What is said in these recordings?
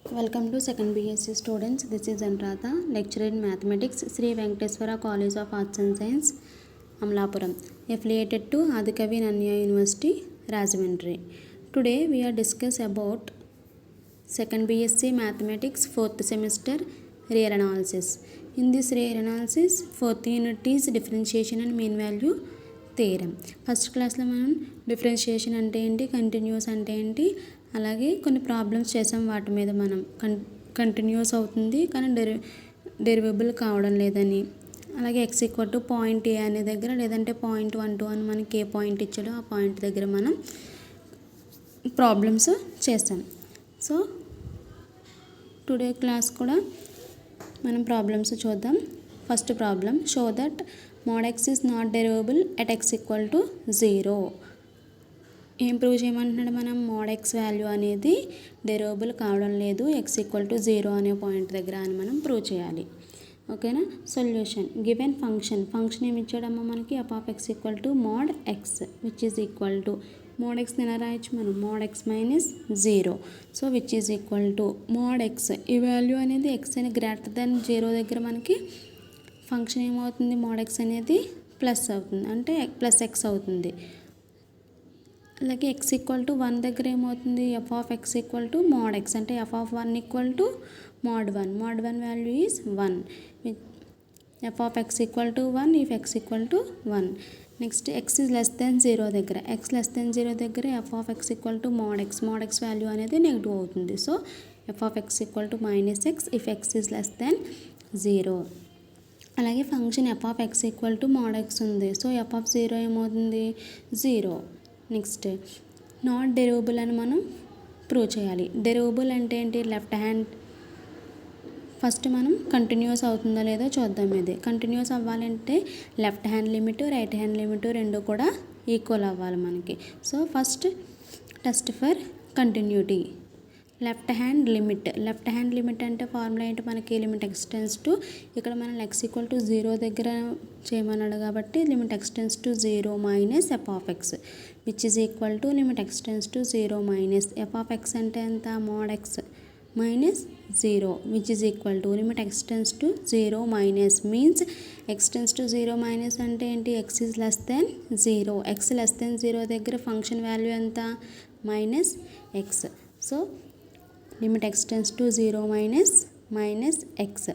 Welcome to second BSc students. This is Anuradha, lecturer in mathematics, Sri Venkateswara College of Arts and Science, Amlapuram, affiliated to Adikavi Nanya University, Rajahmundry. Today we are discuss about second BSc mathematics fourth semester real analysis. In this real analysis, fourth unit is differentiation and mean value theorem. First క్లాస్లో మనం differentiation అంటే ఏంటి, continuous అంటే ఏంటి, అలాగే కొన్ని problems చేసాం. వాటి మీద మనం కంటిన్యూస్ అవుతుంది కానీ డెరివేబుల్ కావడం లేదని, అలాగే ఎక్స్ ఈక్వల్ టు పాయింట్ ఏ అనే దగ్గర లేదంటే పాయింట్ 1 2 అని మనకి ఏ పాయింట్ ఇచ్చాడో ఆ పాయింట్ దగ్గర మనం ప్రాబ్లమ్స్ చేస్తాం. సో టుడే క్లాస్ కూడా మనం ప్రాబ్లమ్స్ చూద్దాం. First problem, show that mod x is not derivable at x equal to 0. ఏం ప్రూవ్ చేయమంటున్నాడు, మనం mod x వాల్యూ అనేది డెరివేబుల్ కావడం లేదు x ఈక్వల్ టు 0 అనే పాయింట్ దగ్గర అని మనం ప్రూవ్ చేయాలి. ఓకేనా. సొల్యూషన్, గివెన్ ఫంక్షన్ ఏమి ఇచ్చాడమ్మా మనకి, f of x equal to mod x which is equal to mod x ఎలా రాయొచ్చు మనం, mod x minus 0. So which is equal to mod x, ఈ వాల్యూ అనేది x అని గ్రేటర్ దెన్ 0 దగ్గర మనకి ఫంక్షన్ ఏమవుతుంది, mod x అనేది ప్లస్ అవుతుంది, అంటే ప్లస్ ఎక్స్ అవుతుంది. అలాగే x ఈక్వల్ టు 1 దగ్గర ఏమవుతుంది, f of x equal to mod x, అంటే f of 1 equal to mod 1 value is 1. f of x equal to 1 if x equal to 1. Next x is less then 0 దగ్గర, x less than 0 దగ్గర f of x equal to mod x value అనేది negative అవుతుంది. So f of x equal to minus X if x is less then 0. అలాగే function f of x equal to mod x ఉంది. So f of 0 ఏమవుతుంది, 0. Next not derivable అని మనం prove చేయాలి. Derivable అంటే ఏంటి, లెఫ్ట్ హ్యాండ్ ఫస్ట్ మనం continuous అవుతుందో లేదో చూద్దాం. ఇది కంటిన్యూస్ అవ్వాలంటే left hand limit right hand limit రెండు కూడా ఈక్వల్ అవ్వాలి మనకి. So first test for continuity, left hand limit అంటే ఫార్ములా ఏంటి మనకి, లిమిట్ ఎక్స్టెన్స్ టు, ఇక్కడ మనం x ఈక్వల్ టు 0 దగ్గర చేయమన్నాడు కాబట్టి limit x tends to 0 minus f of x which is equal to limit x tends to 0 minus f of x అంటే ఎంత, mod x minus 0 which is equal to limit x tends to 0 minus means ఎక్స్టెన్స్ to 0 minus అంటే ఏంటి, x is less then 0, x less than 0 దగ్గర function value ఎంత, minus x. So limit x tends to 0 minus x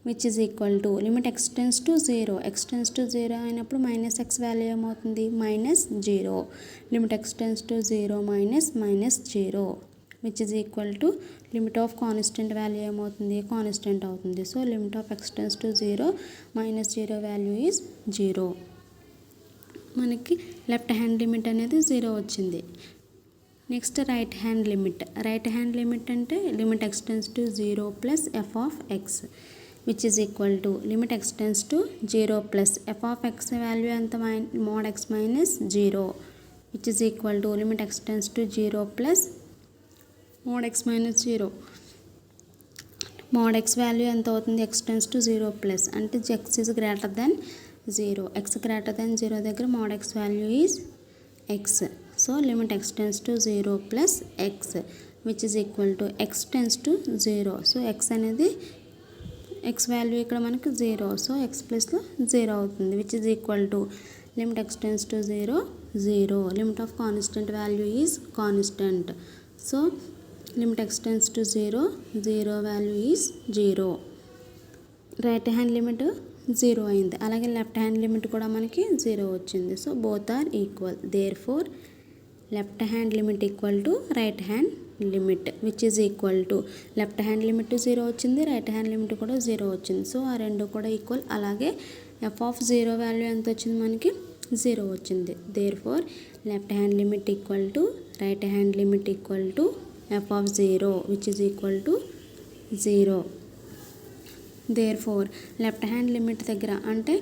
which is equal to limit x tends to 0 అయినప్పుడు minus x value ఏమవుతుంది, minus 0. Limit x tends to 0 minus 0 which is equal to limit of constant value ఏమవుతుంది, constant అవుతుంది. So limit of ఎక్స్టెన్స్ to 0 minus 0 value is 0. మనకి left hand limit అనేది 0 వచ్చింది. Next right hand limit అంటే limit x tends to 0 plus f of x which is equal to limit x tends to 0 plus f of x value ఎంత, mod x minus 0 which is equal to limit x tends to 0 plus mod x minus 0. mod x value ఎంత అవుతుంది, ఎక్స్టెన్స్ to 0 plus అంటే x is greater then 0, x greater than 0 దగ్గర mod x value is x. So limit x tends to 0 plus x which is equal to x tends to 0. So x అనేది x value ఇక్కడ మనకి 0, so x ప్లస్లో 0 అవుతుంది which is equal to limit x tends to 0 limit of constant value is constant. So limit x tends to 0 value is 0. Right hand limit 0 అయింది, అలాగే left hand limit కూడా మనకి 0 వచ్చింది. So both are equal, therefore left hand limit equal to right hand limit which is equal to left hand limit 0 వచ్చింది, right hand limit కూడా 0 వచ్చింది. So ఆ రెండు కూడా ఈక్వల్. అలాగే f ఆఫ్ 0 వాల్యూ ఎంత వచ్చింది మనకి, 0 వచ్చింది. Therefore left hand limit equal to right hand limit equal to f of 0 which is equal to 0. Therefore left hand limit దగ్గర అంటే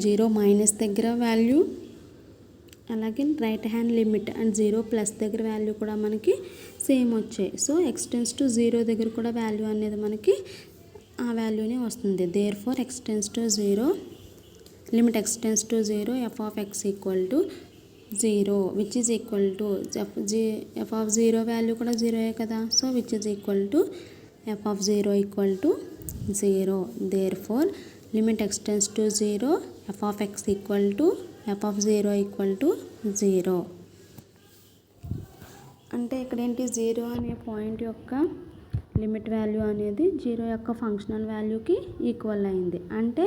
0 మైనస్ దగ్గర వాల్యూ, అలాగే right hand limit and 0 plus దగ్గర value కూడా మనకి same వచ్చాయి. So ఎక్స్టెన్స్ to 0 దగ్గర కూడా వాల్యూ అనేది మనకి ఆ వాల్యూనే వస్తుంది. Therefore limit x tends to 0 f of x equal to 0 which is equal to f of 0 value కూడా 0 కదా. So which is equal to f of 0 equal to 0. Therefore limit x tends to 0 f of x equal to f of 0 equal to 0. అంటే ఇక్కడ ఏంటి 0 అనే point యొక్క limit value అనేది 0 యొక్క functional వాల్యూకి ఈక్వల్ అయింది. అంటే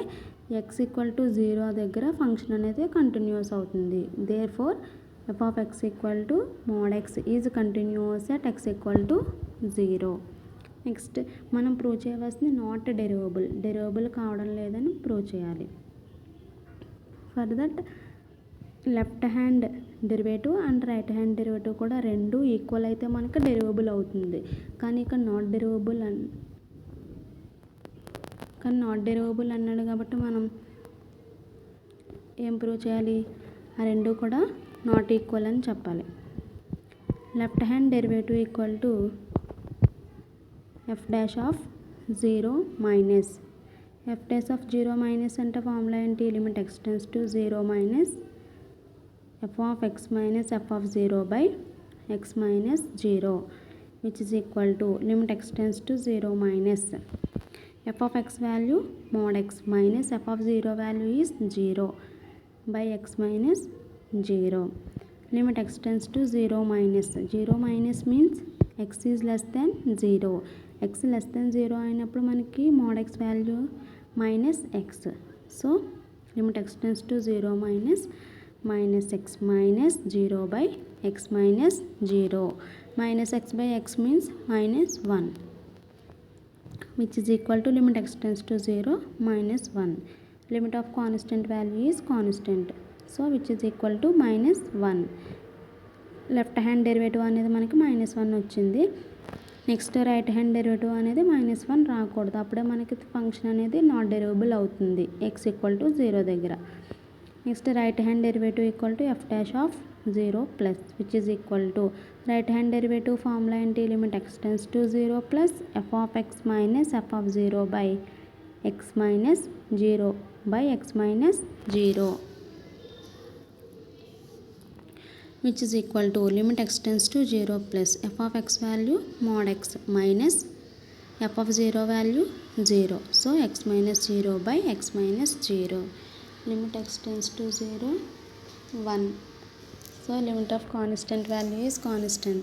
ఎక్స్ ఈక్వల్ టు 0 దగ్గర ఫంక్షన్ అనేది కంటిన్యూస్ అవుతుంది. Therefore f of x equal to mod x is continuous at x equal to 0. Next మనం ప్రూవ్ చేయవలసింది నాట్ డెరివబుల్ కావడం లేదని ప్రూవ్ చేయాలి. For that left hand derivative and right hand derivative కూడా రెండు equal అయితే మనకు డెరివబుల్ అవుతుంది. కానీ ఇక్కడ నాట్ డెరివబుల్ అన్నాడు కాబట్టి మనం ఏం ప్రూవ్ చేయాలి, ఆ రెండు కూడా నాట్ ఈక్వల్ అని చెప్పాలి. Left hand derivative equal to f dash of 0 minus F dash of 0 minus అంటే ఫార్ములా ఏంటి, limit x tends to 0 minus f of x minus f of 0 by x minus 0 which is equal to limit x tends to 0 minus f of x value mode x minus f of 0 value is 0 by x minus 0. Limit x tends to 0 minus means x is less then 0. X less then 0 అయినప్పుడు మనకి mode X value minus x. So limit x tends to 0 minus x minus 0 by x minus 0. Minus x by X means minus 1 which is equal to limit x tends to 0 minus 1. Limit of constant value is constant. So which is equal to minus 1. Left hand derivative అనేది మనకి minus 1 వచ్చింది. Next right hand derivative అనేది minus 1 రాకూడదు, అప్పుడే మనకి function అనేది not derivable అవుతుంది x equal to 0 దగ్గర. Next right hand derivative equal to f dash of 0 plus which is equal to right hand derivative formula ఏంటి, limit x tends to 0 plus f of x minus f of 0 by x minus 0 by x minus 0 which is equal to limit x tends to 0 plus f of x value mod x minus f of 0 value 0. So x minus 0 by x minus 0. Limit x tends to 0 1. So limit of constant value is constant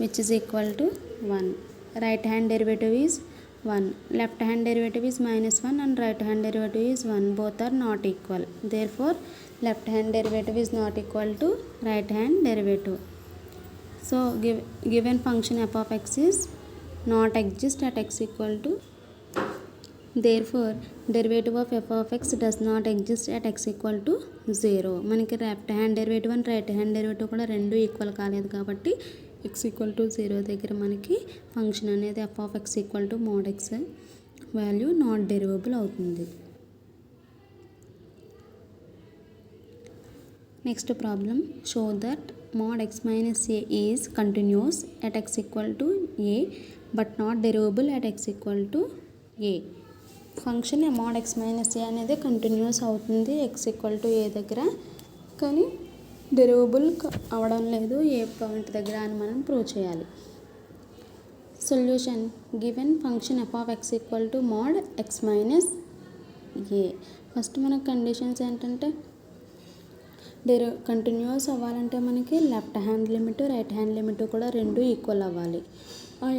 which is equal to 1. Right hand derivative is 1. Left hand derivative is minus 1 and right hand derivative is 1. Both are not equal. Therefore left hand derivative is not equal to right hand derivative. So given function f of x is not exist at x equal to, therefore derivative of f of x does not exist at x equal to 0. మనకి left hand derivative and right hand derivative కూడా రెండు equal కాలేదు కాబట్టి x equal to 0 దగ్గర మనకి function అనేది f of x equal to mod x value not derivable అవుతుంది. Next problem, show that mod x minus a is continuous at x equal to a but not derivable at x equal to a. Function mod x minus a అనేది continuous అవుతుంది x equal to a దగ్గర, కానీ derivable అవడం లేదు ఏ point దగ్గర అని మనం prove చేయాలి. Solution, given function f of x equal to mod x minus a. First మనకు కండిషన్స్ ఏంటంటే కంటిన్యూస్ అవ్వాలంటే మనకి left hand limit right hand limit కూడా రెండు ఈక్వల్ అవ్వాలి.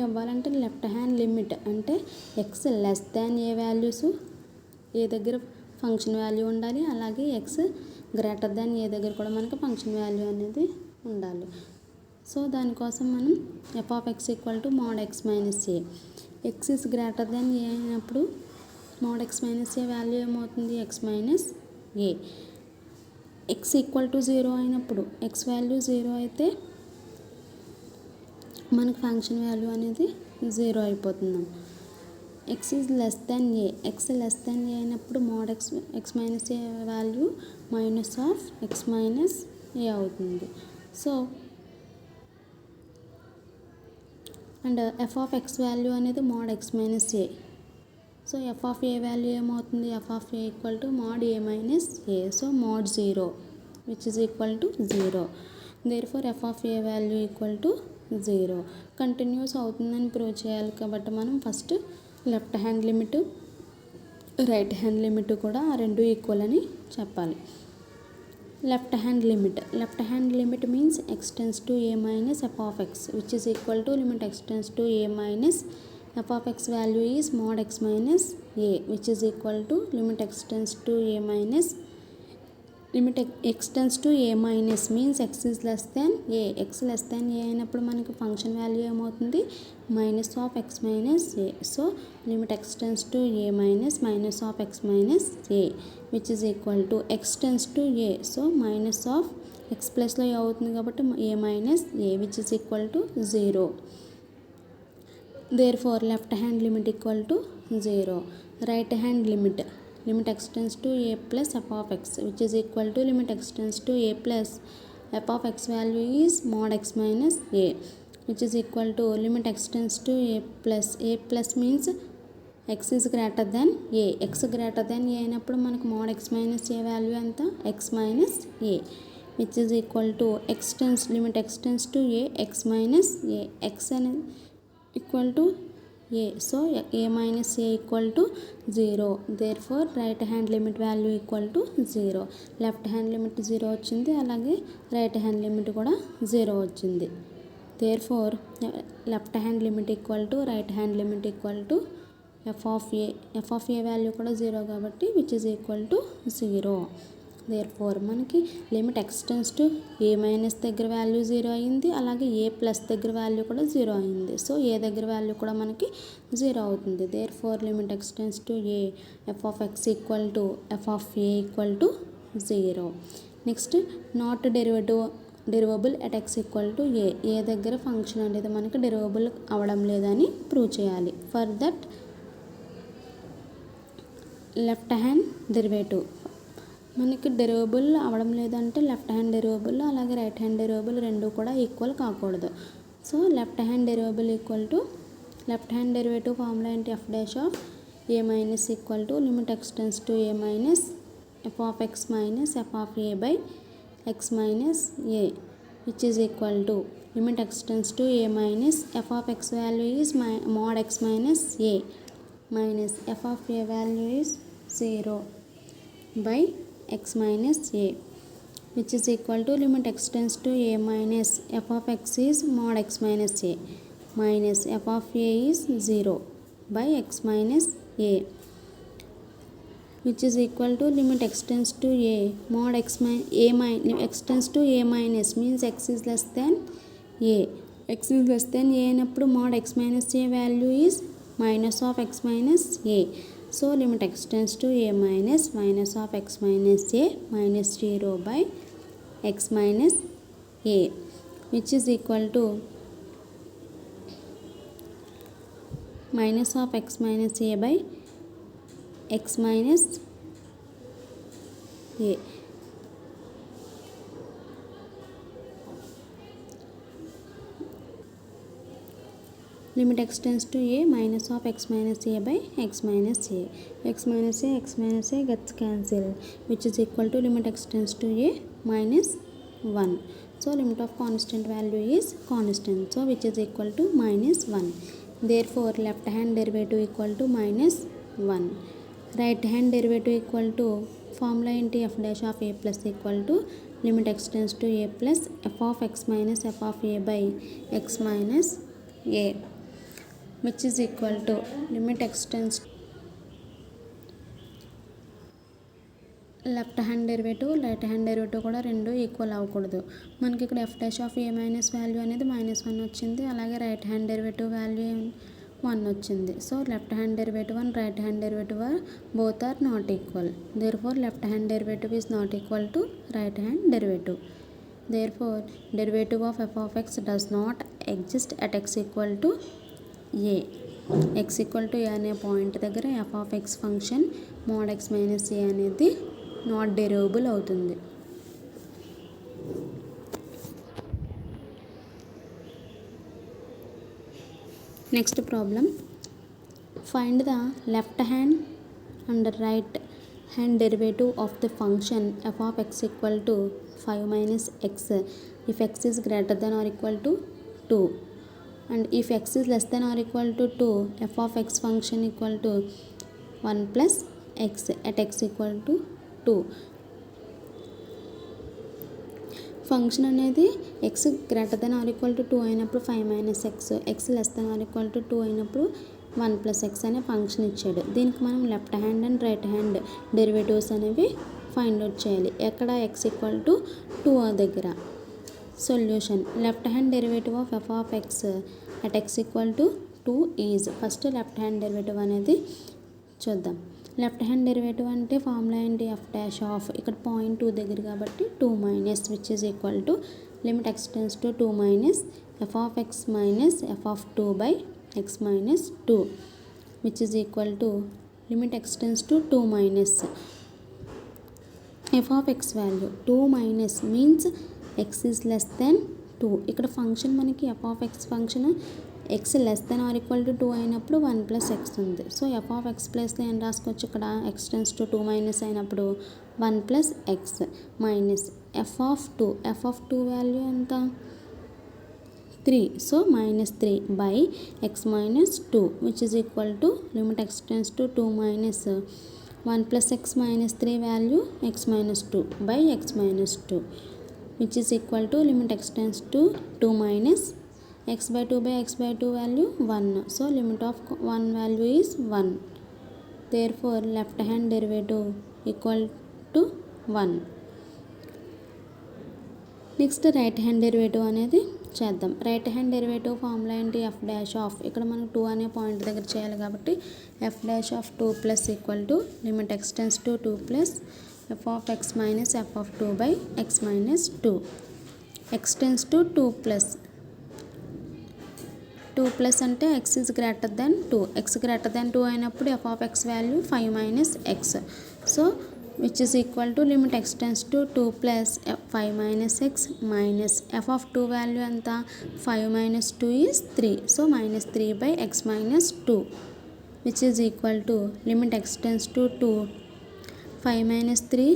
అవ్వాలంటే లెఫ్ట్ హ్యాండ్ లిమిట్ అంటే ఎక్స్ లెస్ దాన్ ఏ వాల్యూస్ ఏ దగ్గర ఫంక్షన్ వాల్యూ ఉండాలి, అలాగే ఎక్స్ గ్రేటర్ దాన్ ఏ దగ్గర కూడా మనకి ఫంక్షన్ వాల్యూ అనేది ఉండాలి. సో దానికోసం మనం f of x equal to mod x minus a. X is greater than a అయినప్పుడు mod x minus a value ఏమవుతుంది, x minus a. X equal to 0 అయినప్పుడు ఎక్స్ వాల్యూ 0 అయితే మనకు ఫంక్షన్ వాల్యూ అనేది 0 అయిపోతుంది. X is less than a, x less than a అయినప్పుడు mod x minus a value minus of x minus a అవుతుంది. So and f of x value అనేది mod x minus a. So f of a value ఏమవుతుంది, f of a equal to mod a minus a. So mod 0 which is equal to 0. Therefore f of a value equal to 0. Continuous అవుతుందని prove చేయాలి కాబట్టి మనం first left hand limit right hand limit కూడా ఆ రెండు equal అని చెప్పాలి. Left hand limit means x tends to a minus f of x which is equal to limit x tends to a minus f of x value is mod x minus a which is equal to limit x tends to a minus limit x tends to a minus means x is less than a. x less than a అయినప్పుడు మనకి function value ఏమవుతుంది minus of x minus a. So limit x tends to a minus minus of x minus a which is equal to x tends to a. So minus of x ప్లస్లో అవుతుంది కాబట్టి a minus a which is equal to 0. Therefore left hand limit equal to 0. Right hand limit x tends to a plus f of x which is equal to limit x tends to a plus f of x value is mod x minus a which is equal to limit x tends to a plus means x is greater than a. x greater than a అయినప్పుడు మనకు mod x minus a value ఎంత x minus a which is equal to limit x tends to a x minus a. x అనేది equal to a. So a minus a equal to 0. Therefore right hand limit value equal to 0. Left hand limit 0 వచ్చింది, అలాగే right hand limit కూడా 0 వచ్చింది. Therefore left hand limit equal to right hand limit equal to f of a value కూడా 0 కాబట్టి which is equal to 0. Therefore మనకి limit x tends to a minus దగ్గర value 0 అయింది, అలాగే a ప్లస్ దగ్గర value కూడా 0 అయింది. సో a దగ్గర వాల్యూ కూడా మనకి 0 అవుతుంది. Therefore limit x tends to a f of x equal to f of a equal to 0. Next not derivable at x equal to a దగ్గర ఫంక్షన్ అనేది మనకి డెరివబుల్ అవ్వడం లేదని ప్రూవ్ చేయాలి. For that left hand derivative మనకి derivable అవ్వడం లేదంటే left hand derivable అలాగే రైట్ హ్యాండ్ డెరివబుల్ రెండు కూడా ఈక్వల్ కాకూడదు. So left hand derivable equal to left hand derivative formula ఏంటి f dash of a minus equal to limit x tends to a minus f of x minus f of a by x minus a which is equal to limit x tends to a minus f of x value is mod x minus a minus f of a value is 0 by x minus a which is equal to limit x tends to a minus f of x is mod x minus a minus f of a is 0 by x minus a which is equal to limit x tends to a mod x x tends to a minus means x is less than a. x is less than a అయినప్పుడు mod x minus a value is minus of x minus a. So limit x tends to a minus of x minus a minus 0 by x minus a which is equal to minus of x minus a by x minus a. Limit x tends to a minus of x minus a by x minus a. x minus a gets cancelled which is equal to limit x tends to a minus 1. So limit of constant value is constant. So which is equal to minus 1. Therefore left hand derivative equal to minus 1. Right hand derivative equal to formula into f dash of a plus equal to limit x tends to a plus f of x minus f of a by x minus a which is equal to limit x tends left hand derivative right hand derivative కూడా రెండు equal అవ్వకూడదు. మనకి ఇక్కడ f dash of a minus value అనేది -1 వచ్చింది, అలాగే right hand derivative value 1 వచ్చింది. So left hand derivative and right hand derivative both are not equal. Therefore left hand derivative is not equal to right hand derivative. Therefore derivative of f of x does not exist at x equal to a. x equal to a అనే point దగ్గర f of x function mod x minus a అనేది not derivable అవుతుంది. Next problem, find the left hand and right hand derivative of the function f of x equal to 5 minus x if x is greater than or equal to 2, and if x is less than or equal to 2, f of x function equal to 1 plus x at x equal to 2. Function అనేది x greater than or equal to 2 అయినప్పుడు 5 minus x, x less than or equal to 2 అయినప్పుడు 1 plus X అనే function ఇచ్చాడు. దీనికి మనం left hand and right hand derivatives అనేవి find out చేయాలి. ఎక్కడ ఎక్స్ ఈక్వల్ టు 2 దగ్గర. Solution left hand derivative of f of X at x equal to 2 is, first left hand derivative అనేది చూద్దాం. లెఫ్ట్ హ్యాండ్ డెరివేటివ్ అంటే formula ఏంటి, f dash of, ఇక్కడ point 2 దగ్గర కాబట్టి 2 minus which is equal to limit x tends to 2 minus f of x minus f of 2 by x minus 2 which is equal to limit x tends to 2 minus f of x value 2 minus means x is less than 2. ఇక్కడ function మనకి f of x function x less than or equal to 2 అయినప్పుడు 1 plus x ఉంది. So f of x ప్లస్లో ఏం రాసుకోవచ్చు, ఇక్కడ X tends to 2 minus అయినప్పుడు 1 plus X minus f of 2, F of 2 value ఎంత 3, so minus 3 by x minus 2 which is equal to limit x tends to 2 minus 1 plus X minus 3 value X minus 2 by x minus 2 which is equal to limit x tends to 2 minus x by 2 by x by 2 value 1. So limit of 1 value is 1. Therefore left hand derivative equal to 1. Next right hand derivative అనేది చేద్దాం. Right hand derivative formula ఏంటి, f dash of, ఇక్కడ మనం 2 అనే point దగ్గర చేయాలి కాబట్టి f dash of 2 plus equal to limit x tends to 2 plus f of x minus f of 2 by x minus 2. X tends to 2 plus 2 plus అంటే x is greater than 2, x greater than 2 అయినప్పుడు f of x value 5 minus x, so which is equal to limit x tends to 2 plus 5 minus x minus f of 2 value ఎంత 5 minus 2 is 3, so minus 3 by x minus 2 which is equal to limit x tends to 2 5 minus 3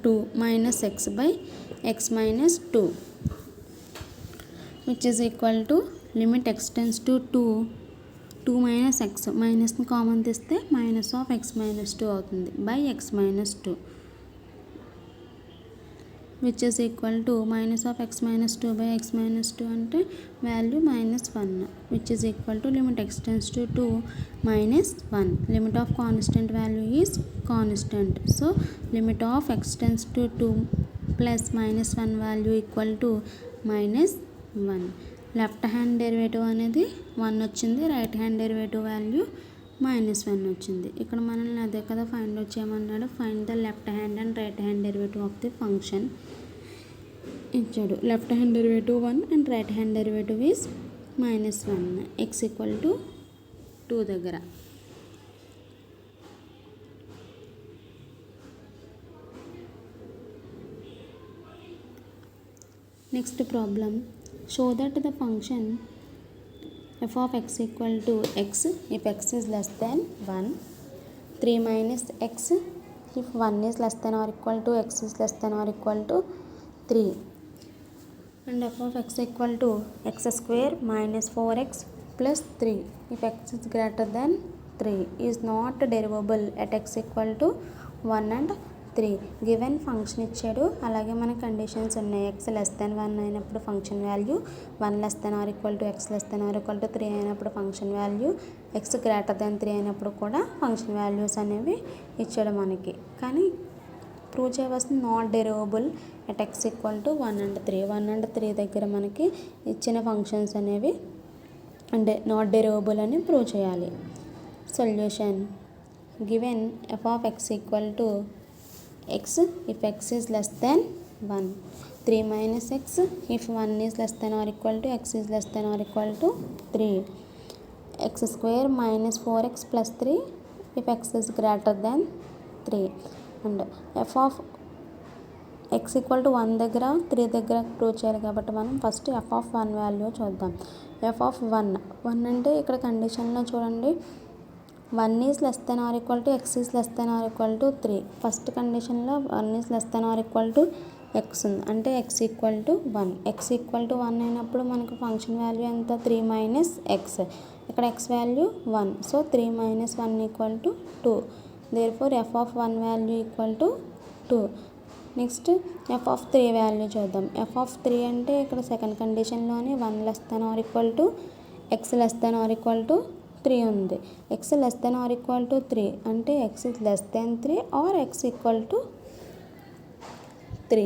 2 minus x by x minus 2 which is equal to limit x tends to 2 minus x, మైనస్ని common తీస్తే minus of x minus 2 అవుతుంది by x minus 2 which is equal to minus of x minus 2 by x minus 2 అంటే value minus 1 which is equal to limit x tends to 2 minus 1. Limit of constant value is constant, so limit of X tends to 2 plus minus 1 value equal to minus 1. Left hand derivative అనేది 1 వచ్చింది, right hand derivative value minus 1 వచ్చింది. ఇక్కడ మనల్ని అదే కదా find out చేయమన్నాడు, find the left hand and right hand derivative of the function ఇచ్చాడు. Left hand derivative 1 and right hand derivative is minus 1 x equal to 2 దగ్గర. Next problem, show that the function f of x equal to x if x is less than 1, 3 minus x if 1 is less than or equal to x is less than or equal to 3, and f of x equal to x square minus 4x plus 3 if x is greater than 3 is not derivable at x equal to 1 and 3. Given function ఇచ్చాడు, అలాగే మన conditions ఉన్నాయి. X less than 1 అయినప్పుడు function value 1 less than or equal to x less than or equal to 3 అయినప్పుడు function value, x greater than 3 అయినప్పుడు కూడా function values అనేవి ఇచ్చాడు మనకి. కానీ ప్రూవ్ చేయవలసింది not derivable at x equal to 1 and 3. 1 and 3 దగ్గర మనకి ఇచ్చిన ఫంక్షన్స్ అనేవి అంటే నాట్ డెరివబుల్ అని ప్రూవ్ చేయాలి. Solution given f of x equal to x if x is less than 1, 3 minus x if 1 is less than or equal to x is less than or equal to 3, x square minus 4x plus 3 if x is greater than 3, and f of x equal to 1 దగ్గర 3 దగ్గర prove చేయాలి కాబట్టి మనం first f of 1 value చూద్దాం. f of 1 అంటే ఇక్కడ కండిషన్లో చూడండి 1 is less than or equal to x is less than or equal to 3. First కండిషన్లో 1 is less than or equal to x ఉంది, అంటే x equal to 1. X equal to 1 అయినప్పుడు మనకు ఫంక్షన్ వాల్యూ ఎంత 3 మైనస్ ఎక్స్. ఇక్కడ x value 1, so 3 minus 1 equal to 2. Therefore f of 1 value equal to 2. Next f of 3 value చూద్దాం. F of 3 అంటే ఇక్కడ second కండిషన్లోని 1 less than or equal to x less than or equal to 3 ఉంది. X less than or equal to 3 అంటే x is less than 3 or x equal to 3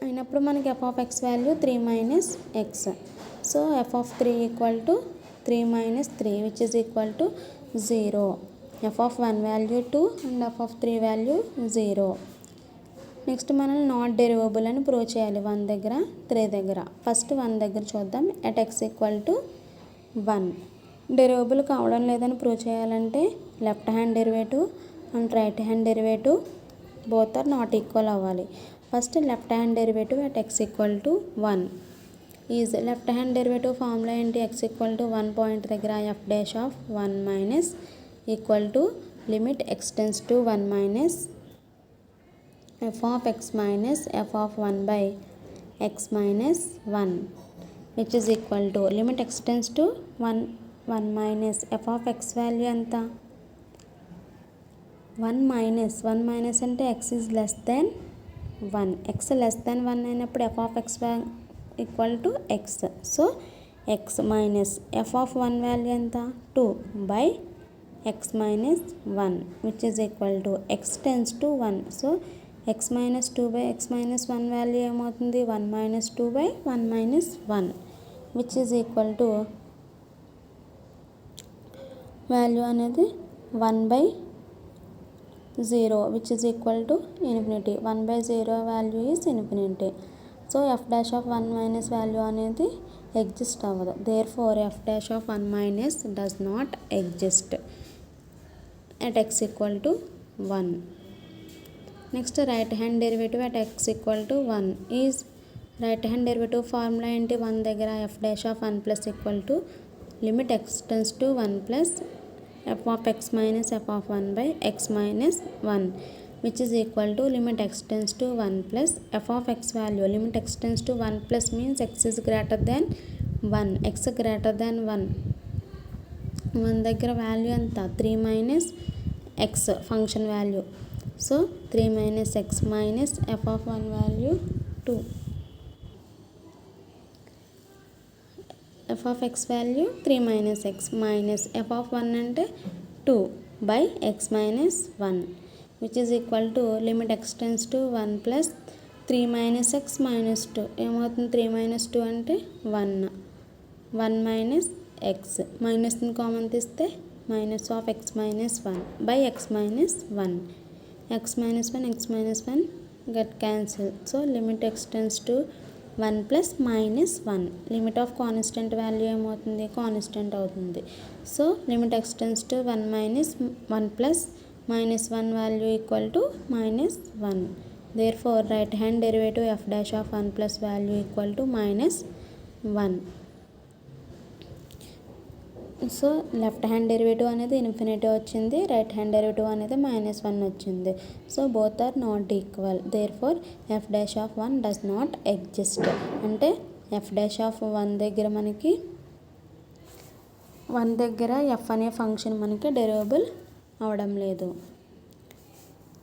అయినప్పుడు మనకి f of x value 3 minus x. So f of 3 equal to 3 minus 3 which is equal to 0. F of 1 value 2 and f of 3 value 0. Next మనం not derivable అని prove చేయాలి 1 దగ్గర 3 దగ్గర. First 1 దగ్గర చూద్దాం. At x equal to 1 derivable కావడం లేదని prove చేయాలంటే left hand derivative and right hand derivative both are not equal అవ్వాలి. First left hand derivative at x equal to 1 is left hand derivative formula ఏంటి? X equal to 1 point దగ్గర F dash of 1 minus equal to limit x tends to 1 minus f of x minus f of 1 by x minus 1 which is equal to limit x tends to 1 minus f of x value ఎంత 1 minus అంటే x is less than 1. X less than 1 అయినప్పుడు f of x equal to X. So x minus f of 1 value ఎంత 2 by x minus 1 which is equal to x tends to 1. So x minus 2 by x minus 1 value ఏమవుతుంది 1 minus 2 by 1 minus 1 which is equal to value అనేది 1 by 0 which is equal to infinity. 1 by 0 value is infinity. So f dash of 1 minus value అనేది exist అవ్వదు. Therefore f dash of 1 minus does not exist at x equal to 1. Next right hand derivative at x equal to 1 is right hand derivative formula ఏంటి? 1 దగ్గర F dash of 1 plus equal to limit x tends to 1 plus f of x minus f of 1 by x minus 1 which is equal to limit x tends to 1 plus f of x value limit x tends to 1 plus means x is greater then 1. X greater then 1 దగ్గర value ఎంత 3 minus X function value. So 3 minus x minus f of 1 value 2. F of x value 3 minus x minus f of 1 అంటే 2 by x minus 1 which is equal to limit x tends to 1 plus 3 minus x minus 2 ఏమవుతుంది 3 minus 2 అంటే 1 minus x మైనస్ని common తీస్తే minus of x minus 1 by x minus 1. X minus 1 get cancel. So limit x tends to 1 plus minus 1 limit of constant value ఏమవుతుంది constant అవుతుంది. So limit x tends to 1 minus 1 plus minus 1 value equal to minus 1. Therefore right hand derivative f dash of 1 plus value equal to minus 1. So left hand derivative అనేది infinity వచ్చింది, right hand derivative అనేది minus 1 వచ్చింది. So both are not equal. Therefore f dash of 1 does not exist. అంటే f dash of 1 దగ్గర మనకి 1 దగ్గర F అనే function మనకి డెరివబుల్ అవడం లేదు.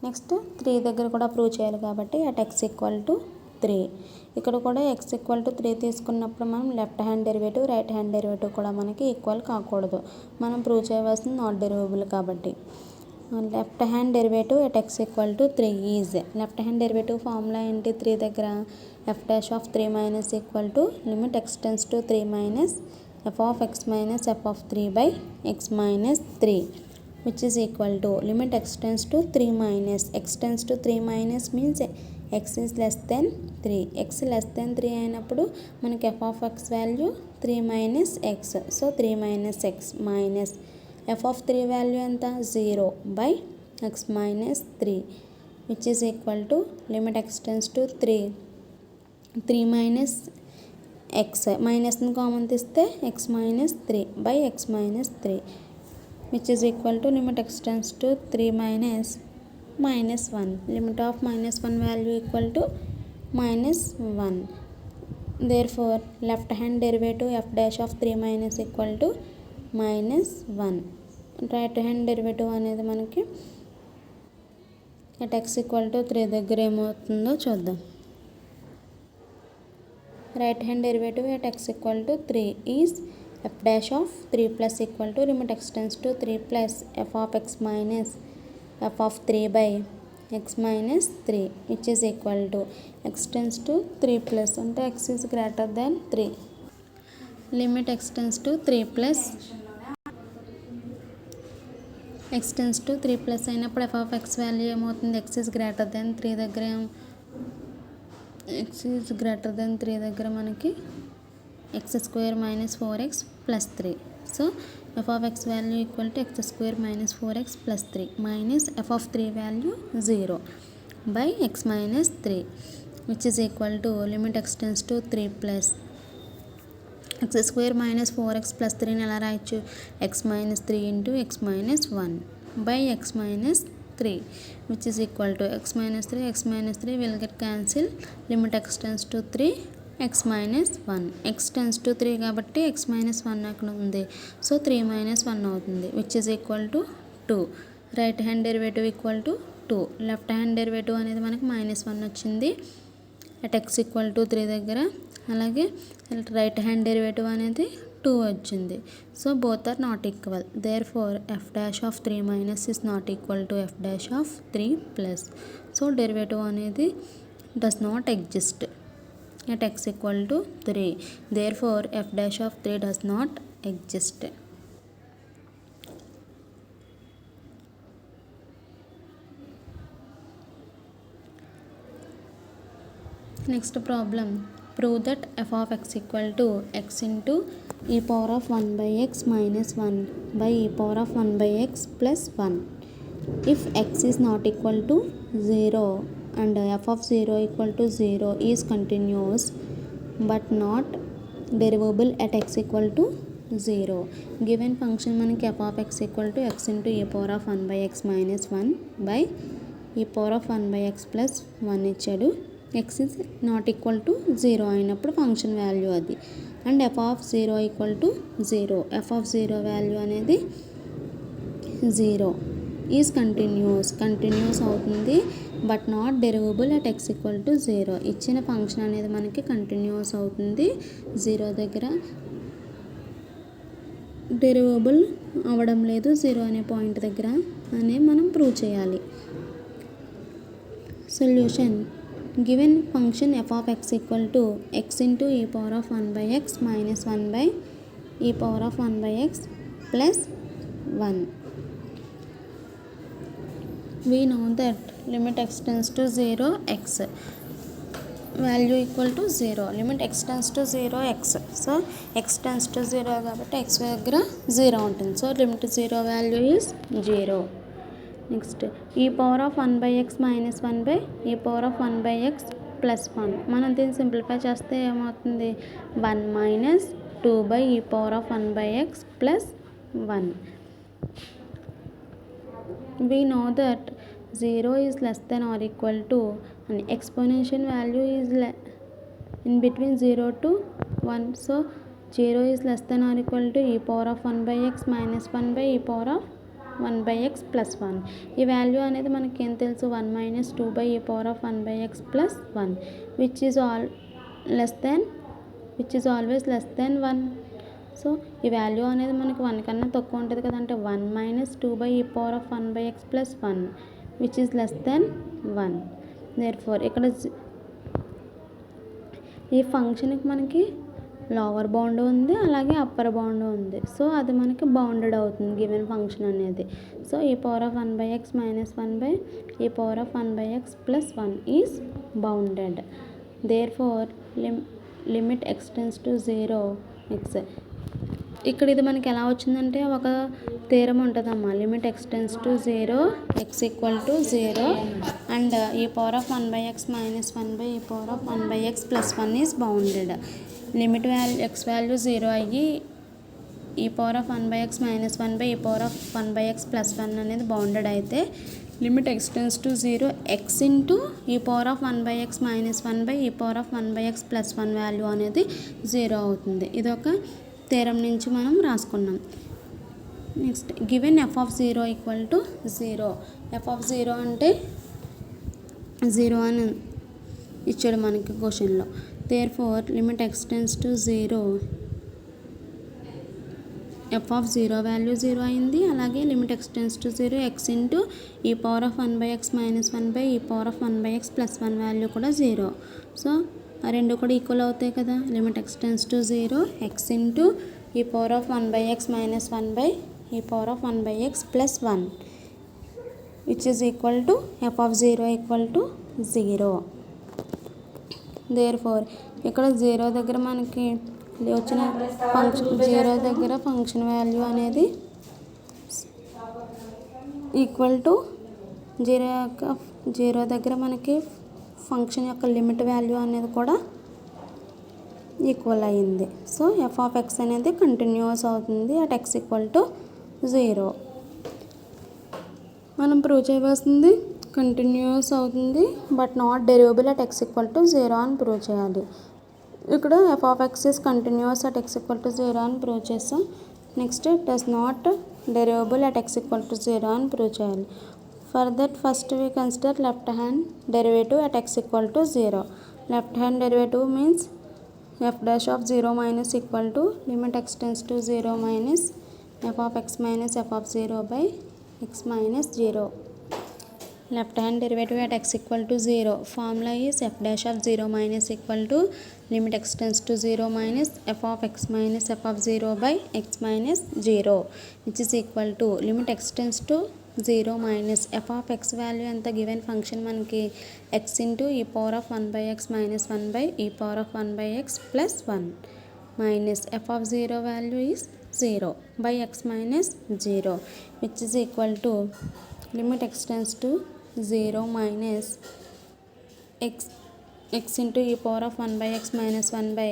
నెక్స్ట్ 3 దగ్గర కూడా ప్రూవ్ చేయాలి కాబట్టి అట్ ఎక్స్ ఈక్వల్ టు 3 ఇక్కడ కూడా ఎక్స్ ఈక్వల్ టు 3 తీసుకున్నప్పుడు మనం left hand derivative right hand derivative కూడా మనకి ఈక్వల్ కాకూడదు. మనం ప్రూవ్ చేయవలసింది నాట్ డెరివబుల్ కాబట్టి. Left hand derivative at x equal to 3 is left hand derivative formula ఏంటి 3 దగ్గర F dash of 3 minus equal to limit x tends to 3 minus f of x minus f of 3 by x minus 3 which is equal to limit x tends to 3 minus x tends to 3 minus means x is less than 3. x less than 3 అయినప్పుడు మనకి f of x value 3 minus x. So 3 minus x minus f of 3 value ఎంత 0 by x minus 3 which is equal to limit x tends to 3 minus x మైనస్ని common తీస్తే x minus 3 by x minus 3 which is equal to limit x tends to 3 minus -1. Limit of -1 value equal to -1. Therefore left hand derivative f dash of 3 minus equal to -1. Right hand derivative అనేది మనకి at x equal to 3 దగ్గర ఏమవుతుందో చూద్దాం. Right hand derivative at x equal to 3 is f dash of 3 plus equal to limit x tends to 3 plus f of x minus f of 3 by x minus 3 which is equal to x tends to 3 plus అంటే x is greater than 3. limit x tends to 3 plus x tends to 3 plus అయినప్పుడు f of x value ఏమవుతుంది x is greater than 3 దగ్గర x is greater than 3 దగ్గర మనకి x square minus 4x plus 3. So f of x value equal to x square minus 4x plus 3 minus f of 3 value 0 by x minus 3 which is equal to limit x tends to 3 plus x square minus 4x plus 3 ని ఎలా రాయొచ్చు x minus 3 into x minus 1 by x minus 3 which is equal to x minus 3 will get cancel. limit x tends to 3 x minus 1 x tends to 3 కాబట్టి x minus 1 అక్కడ ఉంది. So 3 minus 1 అవుతుంది which is equal to 2. Right hand derivative equal to 2. Left hand derivative అనేది మనకి -1 వచ్చింది at x equal to 3 దగ్గర. అలాగే right hand derivative అనేది 2 వచ్చింది. So both are not equal. Therefore f dash of 3 minus is not equal to f dash of 3 plus. So derivative అనేది does not exist at x equal to 3. Therefore f dash of 3 does not exist. Next problem. Prove that f of x equal to x into e power of 1 by x minus 1 by e power of 1 by x plus 1. If x is not equal to 0 and f of 0 equal to 0 is continuous but not derivable at x equal to 0. Given function మనకి f of x equal to x into e power of 1 by x minus 1 by e power of 1 by x plus 1 ఇచ్చాడు. x is not equal to 0 అయినప్పుడు function value అది. And f of 0 equal to 0. f of 0 value అనేది 0 is continuous అవుతుంది but not derivable at x equal to 0. ఇచ్చిన function అనేది మనకి continuous అవుతుంది 0 దగ్గర డెరివబుల్ అవ్వడం లేదు 0 అనే పాయింట్ దగ్గర అనే మనం ప్రూవ్ చేయాలి. Solution. Given function f of x equal to x into e power of 1 by x minus 1 by e power of 1 by x plus 1. We know that limit x tends to 0 x value equal to 0. limit x tends to 0 x. So x tends to 0 కాబట్టి x దగ్గర 0 ఉంటుంది. So limit 0 value is 0. Next e power of 1 by x minus 1 by ఈ power of 1 by x plus 1. మనం దీన్ని simplify చేస్తే ఏమవుతుంది 1 minus 2 by ఈ power of 1 by x plus 1. We know that 0 is less than or equal to an exponential value is in between 0 to 1. So 0 is less than or equal to e power of 1 by x minus 1 by e power of 1 by x plus 1. ఈ value అనేది మనకి ఏం తెలుసు 1 minus 2 by e power of 1 by x plus 1 which is always less than 1. So ఈ value అనేది మనకి 1 కన్నా తక్కువ ఉంటుంది కదంటే 1 minus 2 by e power of 1 by x plus 1 which is less than 1. therefore ఇక్కడ ఈ ఫంక్షన్కి మనకి లోవర్ బౌండ్ ఉంది అలాగే అప్పర్ బౌండ్ ఉంది. సో అది మనకి బౌండెడ్ అవుతుంది గివెన్ ఫంక్షన్ అనేది. So e power of 1 by x minus 1 by ఈ power of 1 by x plus 1 is bounded. Therefore limit x tends to 0 x. ఇక్కడ ఇది మనకి ఎలా వచ్చిందంటే ఒక థీరం ఉంటుందమ్మా. Limit x tends to 0 x equal to 0 and e power of 1 by x minus 1 by ఈ power of 1 by x plus 1 is bounded. Limit value x value 0 అయ్యి e power of 1 by x minus 1 by e power of 1 by x plus 1 అనేది bounded అయితే limit x tends to 0 x into e power of 1 by x minus 1 by e power of 1 by x plus 1 value అనేది 0 అవుతుంది. ఇదొక theorem నుంచి మనం రాసుకున్నాం. Next given f of 0 equal to 0. F of 0 అంటే 0 అని ఇచ్చాడు మనకి క్వశ్చన్లో. Therefore limit x tends to 0 f of 0 value 0 అయింది. అలాగే limit x tends to 0 x into e power of 1 by x minus 1 by e power of 1 by x plus 1 value కూడా 0. So ఆ రెండు కూడా ఈక్వల్ అవుతాయి కదా. Limit x tends to 0 x into e power of 1 by x minus 1 by e power of 1 by x plus 1 which is equal to f of 0 equal to 0. Therefore ఇక్కడ 0 దగ్గర మనకి వచ్చిన function 0 దగ్గర function value అనేది equal to 0 దగ్గర మనకి function యొక్క limit value అనేది కూడా ఈక్వల్ అయ్యింది. సో ఎఫ్ ఆఫ్ ఎక్స్ అనేది కంటిన్యూస్ అవుతుంది అట్ ఎక్స్ ఈక్వల్ టు 0. మనం ప్రూవ్ చేయవలసింది కంటిన్యూస్ అవుతుంది but not derivable at x equal to 0 అని ప్రూవ్ చేయాలి. ఇక్కడ F of x is continuous at x equal to 0 అని ప్రూవ్ చేస్తాం. Next does not derivable at x equal to 0 అని prove చేయాలి. For that first we consider left hand derivative at x equal to 0. Left hand derivative means F dash of 0 minus equal to limit x tends to 0 minus f of x minus f of 0 by x minus 0. Left hand derivative at x equal to 0 formula is f dash of 0 minus equal to limit x tends to 0 minus f of x minus f of 0 by x minus 0 which is equal to limit x tends to 0 minus f of x value and the given function manaki x into e power of 1 by x minus 1 by e power of 1 by x plus 1 minus f of 0 value is 0 by x minus 0 which is equal to limit x tends to 0 minus x into e power of 1 by x minus 1 by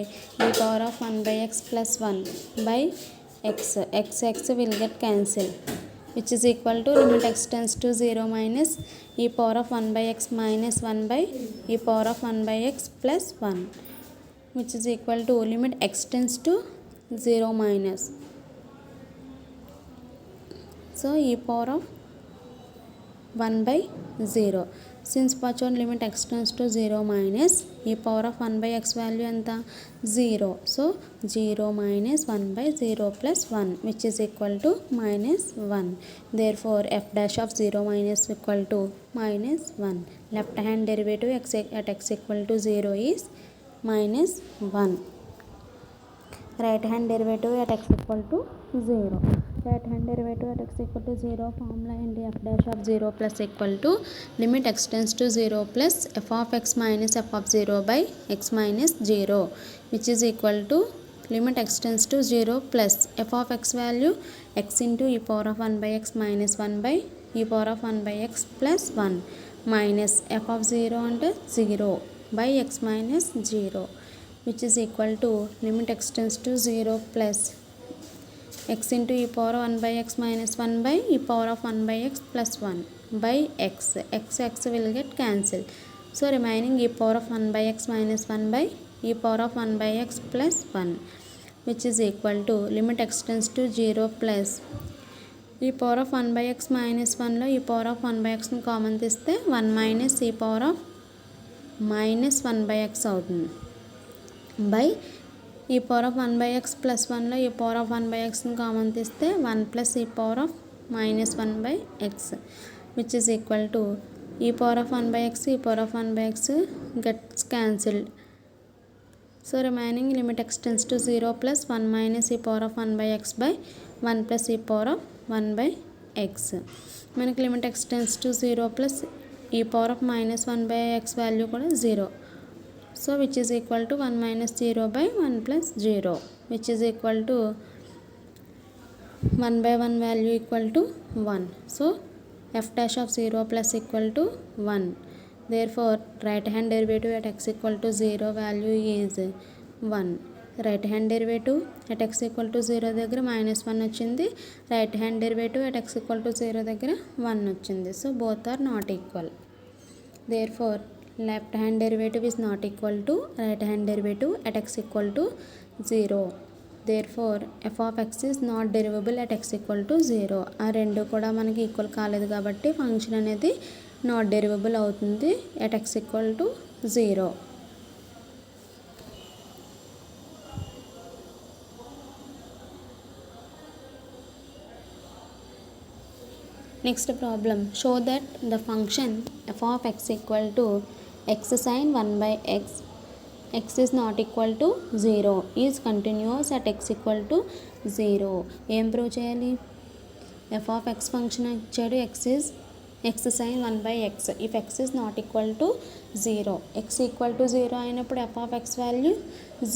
e power of 1 by x plus 1 by x will get cancelled which is equal to limit x tends to 0 minus e power of 1 by x minus 1 by e power of 1 by x plus 1 which is equal to limit x tends to 0 minus. So e power of 1 by 0 since pachon limit x tends to 0 minus e power of 1 by x value anta 0 so 0 minus 1 by 0 plus 1 which is equal to minus 1. Therefore f dash of 0 minus equal to minus 1. Left hand derivative at x equal to 0 is minus 1. Right hand derivative at x equal to 0. Right hand derivative at x equal to 0 formula and f dash of 0 plus equal to limit x tends to 0 plus f of x minus f of 0 by x minus 0 which is equal to limit x tends to 0 plus f of x value x into e power of 1 by x minus 1 by e power of 1 by x plus 1 minus f of 0 and 0 by x minus 0 which is equal to limit x tends to 0 plus x into e power of 1 by x minus 1 by e power of 1 by x plus 1 by x will get cancelled. So remaining e power of 1 by x minus 1 by e power of 1 by x plus 1 which is equal to limit x tends to 0 plus e power of 1 by x minus 1 లో e power of 1 by x ని common తీస్తే 1 minus e power of minus 1 by x అవుతుంది by e power of 1 by x plus 1 లో e power of 1 by x ని common తీస్తే 1 plus e power of minus 1 by x which is equal to e power of 1 by x e power of 1 by x gets cancelled. So remaining limit x tends to 0 plus 1 minus e power of 1 by x by 1 plus e power of 1 by x. మనకి limit x tends to 0 plus e power of minus 1 by x value కూడా 0. So which is equal to 1 minus 0 by 1 plus 0 which is equal to 1 by 1 value equal to 1. So f dash of 0 plus equal to 1. Therefore right hand derivative at x equal to 0 value is 1. Right hand derivative at x equal to 0 దగ్గర -1 వచ్చింది, right hand derivative at x equal to 0 దగ్గర 1 వచ్చింది. So both are not equal. Therefore left hand derivative is not equal to right hand derivative at x equal to 0. Therefore f of x is not derivable at x equal to 0. ఆ రెండు కూడా మనకి equal కాలేదు కాబట్టి function అనేది not derivable అవుతుంది at x equal to 0. Next problem, show that the function f of x equal to x sin 1 by x is not equal to 0 is continuous at x equal to 0. ఏం prove చేయాలి? f of x function ఇచ్చాడు, x sin 1 by x. if x is not equal to 0, x equal to 0 అయినప్పుడు f of x value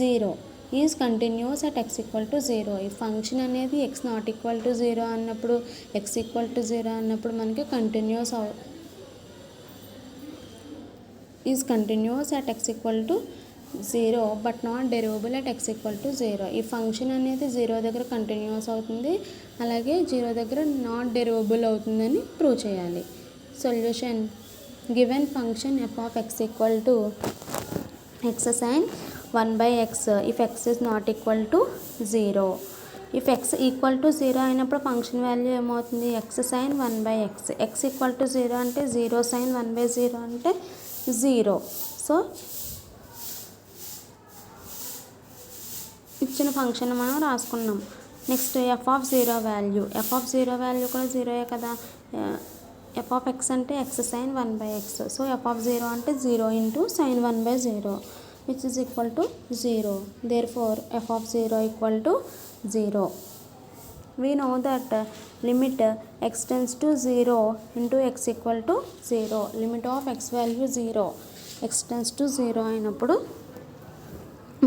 0 is continuous at x equal to 0. ఈ function అనేది X not equal to 0 అన్నప్పుడు, X equal to 0 అన్నప్పుడు మనకి continuous is continuous at x equal to 0 but not derivable at x equal to 0. ఈ function అనేది 0 దగ్గర continuous అవుతుంది, అలాగే 0 దగ్గర నాట్ డెరివబుల్ అవుతుందని ప్రూవ్ చేయాలి. Solution, given function f of x equal to x sine 1 by x if x is not equal to 0. if x equal to 0 అయినప్పుడు function value ఏమవుతుంది? x sin 1 by x. x equal to 0 అంటే 0 sin 1 by 0 అంటే 0. So ఇచ్చిన function మనం రాసుకున్నాం. Next f of 0 value, F of 0 value కూడా 0 కదా. F of x అంటే x sin 1 by x. So f of 0 అంటే 0 into sin 1 by 0 which is equal to 0. Therefore f of 0 equal to 0. We know that limit x tends to 0 into x equal to 0. limit of x value 0, x tends to 0 అయినప్పుడు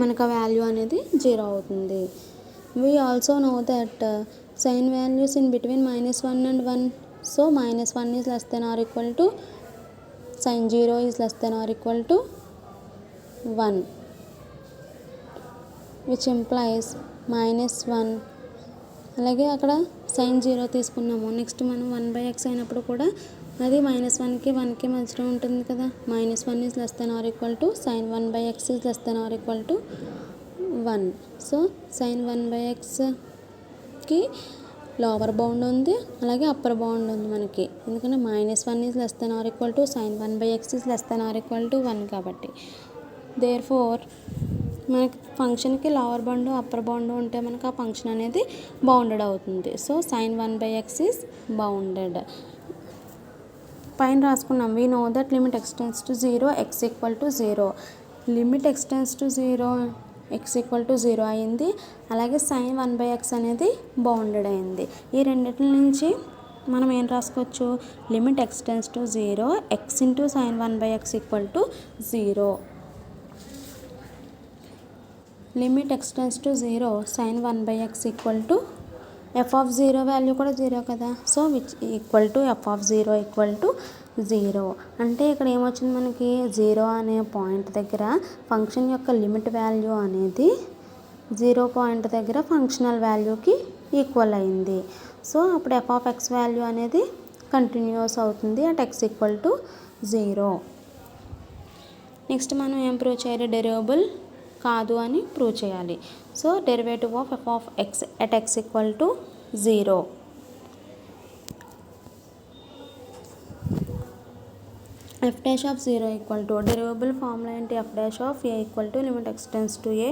మనకు ఆ value అనేది 0 అవుతుంది. We also know that sin values in between -1 and 1. So -1 is less than or equal to sin 0 is less than or equal to 1, which implies -1. అలాగే అక్కడ sin 0 తీసుకున్నాము. Next మనం 1/x అయినప్పుడు కూడా అది -1కి 1కి మధ్యలో ఉంటుంది కదా. -1 is less than or equal to sin 1/x is less than or equal to 1. So sin 1/xకి లోవర్ బౌండ్ ఉంది, అలాగే అప్పర్ బౌండ్ ఉంది మనకి. ఎందుకంటే -1 is less than or equal to sin 1/x is less than or equal to 1 కాబట్టి. There four మనకి ఫంక్షన్కి lower bound upper bound ఉంటే మనకు ఆ ఫంక్షన్ అనేది బౌండెడ్ అవుతుంది. So sin 1/x is bounded. పైన రాసుకున్నాం, we know that limit x tends to 0 x equal to 0. Limit x tends to 0 x equal to 0 అయింది, అలాగే sin 1/x అనేది బౌండెడ్ అయింది. ఈ రెండింటి నుంచి మనం ఏం రాసుకోవచ్చు? Limit x tends to 0 x into sin 1/x equal to 0. Limit x tends to 0 sin 1/x equal to f of 0 value కూడా 0 కదా. So which equal to f of 0 equal to 0. అంటే ఇక్కడ ఏమొచ్చింది మనకి? 0 అనే పాయింట్ దగ్గర ఫంక్షన్ యొక్క limit value అనేది 0 పాయింట్ దగ్గర ఫంక్షనల్ వాల్యూకి ఈక్వల్ అయింది. సో అప్పుడు ఎఫ్ ఆఫ్ ఎక్స్ వాల్యూ అనేది కంటిన్యూస్ అవుతుంది at x equal to 0. Next మనం ఏం ప్రూవ్ చేయాలి? డెరివబుల్ కాదు అని ప్రూవ్ చేయాలి. So derivative of f of x at x equal to 0. F dash of 0 equal to derivable formula ఏంటి? F dash of a equal to limit x tends to a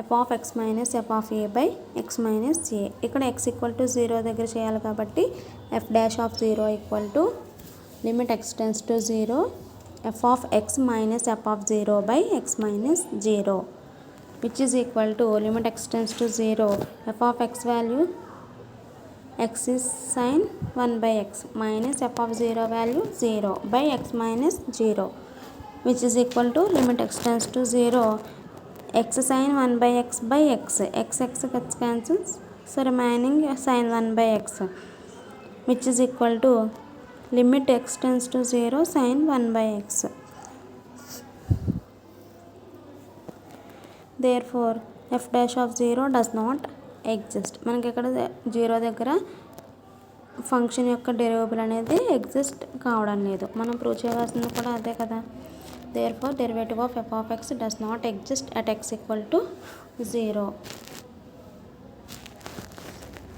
f of x minus f of A by x minus ఏ. ఇక్కడ x equal to 0 దగ్గర చేయాలి కాబట్టి f dash of 0 equal to limit x tends to 0 f of x minus f of 0 by x minus 0, which is equal to limit x tends to 0 f of x value x is sin 1 by x minus f of 0 value 0 by x minus 0, which is equal to limit x tends to 0 x sin 1 by x by x gets cancels, so remaining sin 1 by x, which is equal to limit x tends to 0 sin 1 by x. Therefore F dash of zero does not exist. మనకి ఇక్కడ zero దగ్గర function యొక్క derivable అనేది exist కావడం లేదు. మనం prove చేయవలసింది కూడా అదే కదా. Therefore derivative of f of X does not exist at x equal to zero.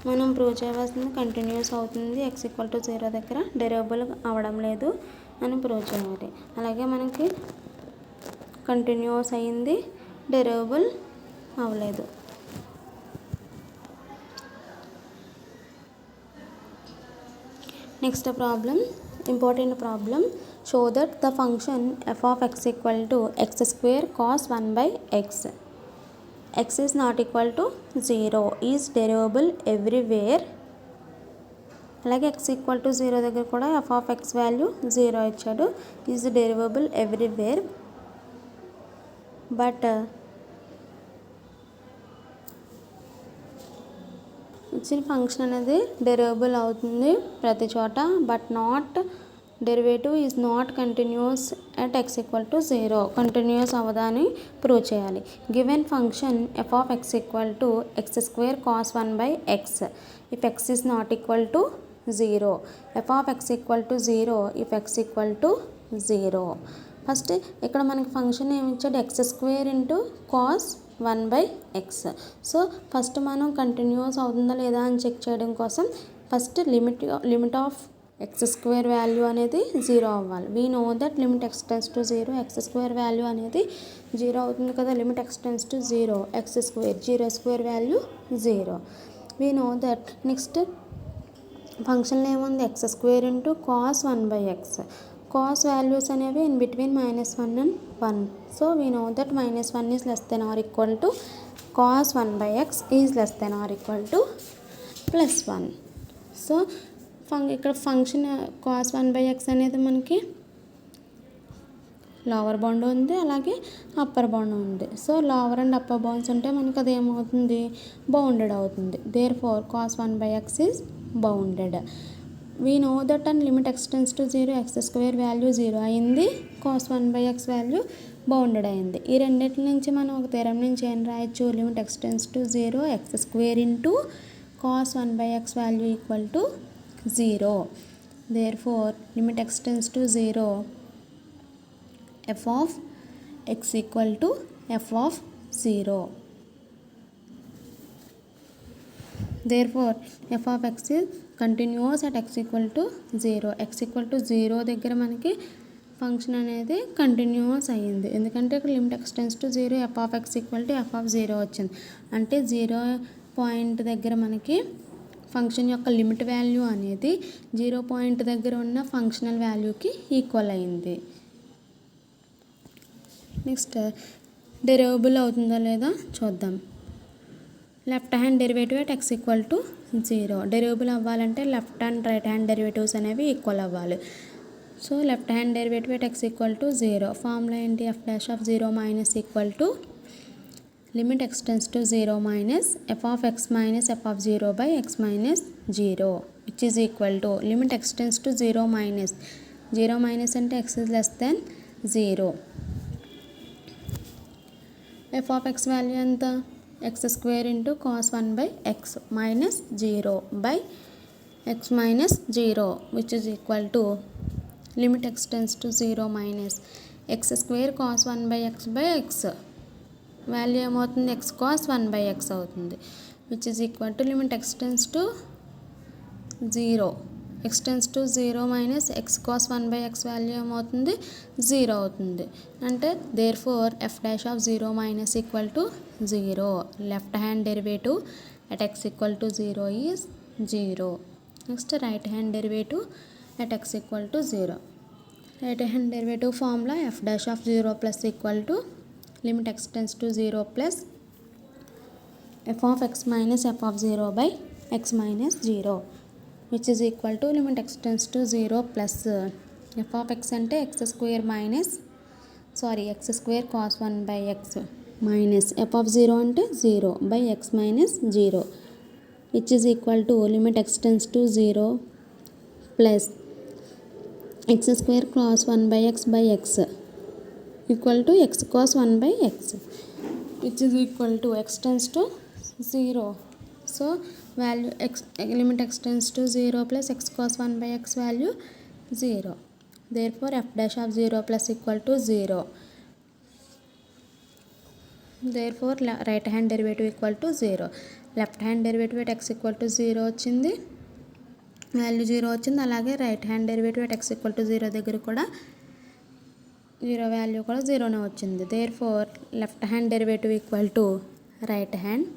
మనం ప్రూవ్ చేయవలసింది కంటిన్యూస్ అవుతుంది, ఎక్స్ ఈక్వల్ టు జీరో దగ్గర డెరివేబుల్ అవ్వడం లేదు అని ప్రూవ్ చేయాలి. అలాగే మనకి కంటిన్యూస్ అయ్యింది, డెరివేబుల్ అవ్వలేదు. Next problem, important problem. Show that the function f of x equal to x square cos 1/x x is not equal to zero is derivable everywhere. అలాగే ఎక్స్ ఈక్వల్ టు జీరో దగ్గర కూడా f of x value zero ఇచ్చాడు. Is derivable everywhere but ఇచ్చిన function అనేది derivable అవుతుంది ప్రతి చోట, but not derivative is not continuous at x equal to zero. Continuous అవ్వదని ప్రూవ్ చేయాలి. Given function f of x equal to x square cos 1/x if X is not equal to zero. F of x equal to zero if x equal to zero. First ఇక్కడ మనకి function ఏమి ఇచ్చాడు, X square into cos 1/x. So first మనం continuous అవుతుందా లేదా అని check చేయడం కోసం first limit of X square value అనేది జీరో అవ్వాలి. We know that limit x tends to zero x square value అనేది జీరో అవుతుంది కదా. Limit x tends to zero x square zero square value zero. We know that next ఫంక్షన్లో ఏముంది, x square into cos 1/x. Cos values అనేవి in between -1 and 1. So we know that -1 is less than or equal to cos 1/x is less than or equal to +1. So ఇక్కడ function cos 1/x అనేది మనకి lower bound ఉంది, అలాగే upper bound ఉంది. So lower and upper bounds ఉంటే మనకి అది ఏమవుతుంది, బౌండెడ్ అవుతుంది. Therefore cos 1/x is bounded. We know that and limit x tends to zero x square value zero అయింది, కాస్ 1/x వాల్యూ బౌండెడ్ అయింది. ఈ రెండింటి నుంచి మనం ఒక థీరం నుంచి ఏం రాయొచ్చు, limit x tends to zero x square into cos 1/x value equal to zero. Therefore limit x tends to zero f of x equal to f of zero. Therefore f of X continuous at x equal to zero. X equal to zero దగ్గర మనకి function అనేది continuous అయ్యింది, ఎందుకంటే ఇక్కడ limit x tends to zero f of x equal to f of zero వచ్చింది. అంటే zero point దగ్గర మనకి ఫంక్షన్ యొక్క లిమిట్ వాల్యూ అనేది 0 పాయింట్ దగ్గర ఉన్న ఫంక్షనల్ వాల్యూకి ఈక్వల్ అయింది. నెక్స్ట్ డెరివేబుల్ అవుతుందా లేదా చూద్దాం. Left hand derivative at x equal to zero. Derivable అవ్వాలంటే left and right hand derivatives అనేవి ఈక్వల్ అవ్వాలి. So left hand derivative at x equal to zero. Formula ఏంటి, f dash of zero minus equal to limit x tends to zero minus f of x minus f of zero by x minus zero which is equal to limit x tends to zero minus అంటే x is less than zero. F of x value ఎంత, x square into cos 1/x minus zero by x minus zero which is equal to limit x tends to zero minus x square cos 1/x by x value ఏమవుతుంది, x cos 1/x అవుతుంది which is equal to limit x tends to zero x tends to zero minus x cos 1/x value ఏమవుతుంది, zero అవుతుంది. అంటే therefore F dash of zero minus equal to zero. Left hand derivative at x equal to zero is zero. Next right hand derivative at x equal to zero. Right hand derivative formula F dash of zero plus equal to limit x tends to zero plus f of x minus f of zero by x minus zero which is equal to limit x tends to zero plus f of X అంటే x square cos 1/x minus f of zero అంటే zero by x minus zero which is equal to limit x tends to zero plus x square cos 1/x by x equal to x cos 1/x. which is equal to x tends to 0. So value x, limit x tends to 0 plus x cos 1 by x value 0. Therefore f dash of 0 plus equal to 0. Therefore right hand derivative equal to 0. Left hand derivative at x equal to 0 వచ్చింది, value 0 వచ్చింది. అలాగే right hand derivative at x equal to 0 దగ్గర కూడా 0 value కూడా 0నే వచ్చింది. Therefore left hand derivative equal to right hand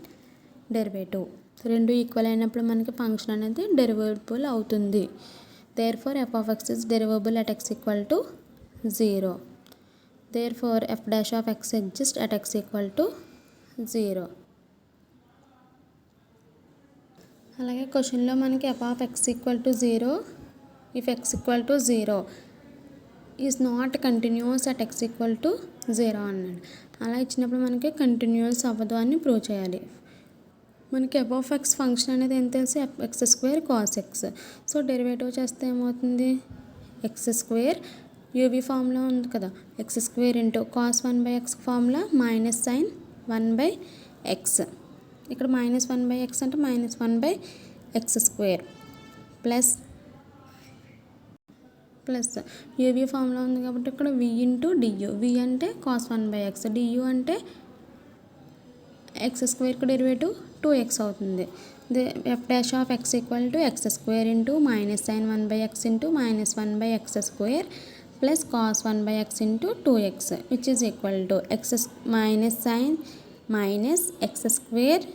derivative. రెండు equal అయినప్పుడు మనకి ఫంక్షన్ అనేది డెరివేబుల్ అవుతుంది. Therefore f of x is derivable at x equal to 0. Therefore f dash of x exist at x equal to 0. అలాగే క్వశ్చన్లో మనకి f of x equal to 0 if x equal to 0 is not continuous at x equal to 0 అన్నాడు. అలా ఇచ్చినప్పుడు మనకి continuous అవ్వదు అని prove చేయాలి. మనకి ఎఫ్ ఆఫ్ ఎక్స్ ఫంక్షన్ అనేది ఏం తెలుసు, x square cos x. So derivative చేస్తే ఏమవుతుంది, ఎక్స్ స్క్వేర్ యూవీ ఫామ్లో ఉంది కదా, x square into cos 1 by x formula minus sine 1 by x. ఇక్కడ మైనస్ 1 బై ఎక్స్ అంటే minus 1 by x square plus UV ఫామ్లో ఉంది కాబట్టి ఇక్కడ వి ఇంటూ డియు. వి అంటే కాస్ 1 బై ఎక్స్, డియు అంటే ఎక్స్ స్క్వేర్కి డెరివేటివ్ 2x అవుతుంది. F dash of x equal to x square into minus sine 1 by x into minus 1 by x square plus cos 1 by x into 2x which is equal to x minus sine minus x square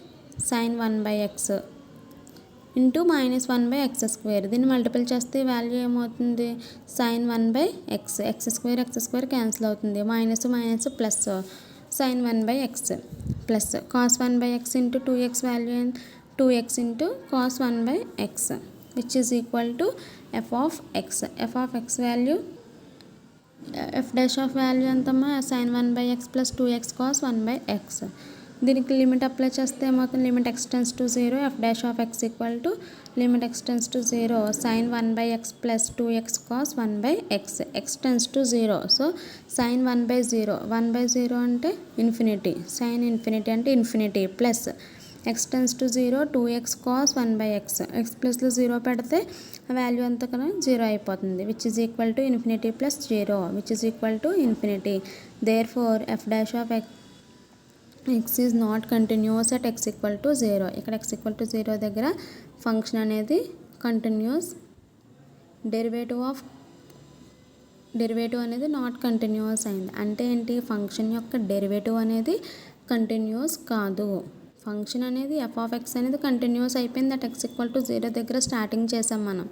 sine 1 by x into minus 1 by x square. దీన్ని multiple చేస్తే value ఏమవుతుంది, sine 1 by x, x square cancel అవుతుంది, minus minus plus sine 1 by x plus cos 1 by x into 2x value 2x into cos 1 by x which is equal to f of x. F of x value f dash of value ఎంతమ్మా, sine 1 by x plus 2x cos 1 by x. దీనికి limit apply చేస్తే ఏమవుతుంది, limit x tends to 0 f dash of x equal to limit x tends to 0 sine 1 by x plus 2x cos 1 by x. X tends to 0, so sine 1 by 0, 1 by 0 అంటే infinity, sine infinity అంటే infinity plus x tends to 0 2x cos 1 by x. X ప్లస్లో 0 పెడితే value అంతా కన్నా 0 అయిపోతుంది which is equal to infinity plus 0 which is equal to infinity. Therefore f dash of x is not continuous at x equal to 0. ఇక్కడ x equal to 0 దగ్గర function అనేది continuous, derivative అనేది not continuous అయింది. అంటే ఏంటి, function యొక్క derivative అనేది continuous కాదు. ఫంక్షన్ అనేది ఎఫ్ ఆఫ్ ఎక్స్ అనేది కంటిన్యూస్ అయిపోయింది అట్ ఎక్స్ ఈక్వల్ టు 0 దగ్గర స్టార్టింగ్ చేసాం మనం.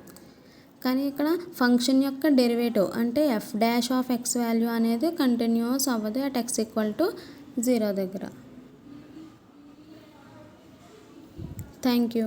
కానీ ఇక్కడ ఫంక్షన్ యొక్క డెరివేటివ్ అంటే f dash of x value అనేది కంటిన్యూస్ అవ్వదు అట్ ఎక్స్ ఈక్వల్ టు 0 దగ్గర. Thank you.